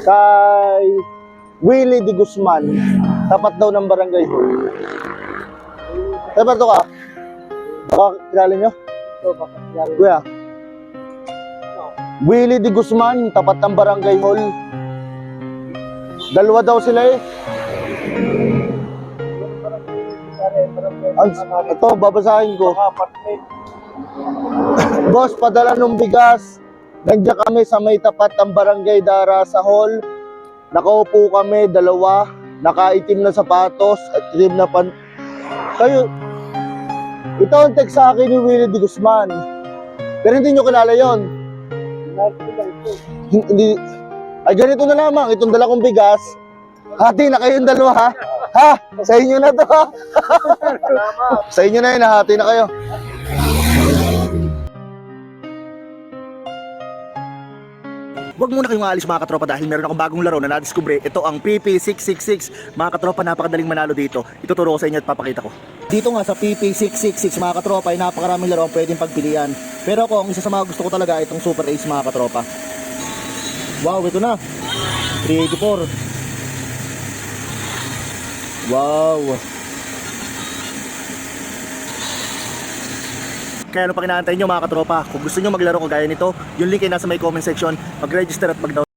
Kay Willie de Guzman, tapat daw ng barangay hall. Tapat to ka? Baka kilala nyo? Kuya, Willie de Guzman, tapat ng barangay hall. Dalawa daw sila eh. Ito, babasahin ko. Boss, padala ng bigas. Nandiyan kami sa may tapat ng barangay Dara sa hall. Nakaupo kami, dalawa. Nakaitim na sapatos at itim na Kayo, ito ang text sa akin ni Willie de Guzman. Pero hindi nyo kilala yon. Hindi. Ay, ganito na lamang. Itong dala kong bigas. Hati na kayong dalawa, ha? Ha? Sa inyo na to, ha? Sa inyo na yun, hati na kayo. Huwag muna kayong aalis mga katropa dahil meron akong bagong laro na nadiskubre. Ito ang PP666. Mga katropa, napakadaling manalo dito. Ituturo ko sa inyo at papakita ko. Dito nga sa PP666 mga katropa ay napakaraming laro ang pwedeng pagpilian. Pero ako, ang isa sa mga gusto ko talaga itong Super Ace mga katropa. Wow, ito na. 384. Wow. Kaya ano pa kinaantay nyo mga katropa? Kung gusto nyo maglaro kagaya nito, yung link ay nasa may comment section. Mag-register at mag-download.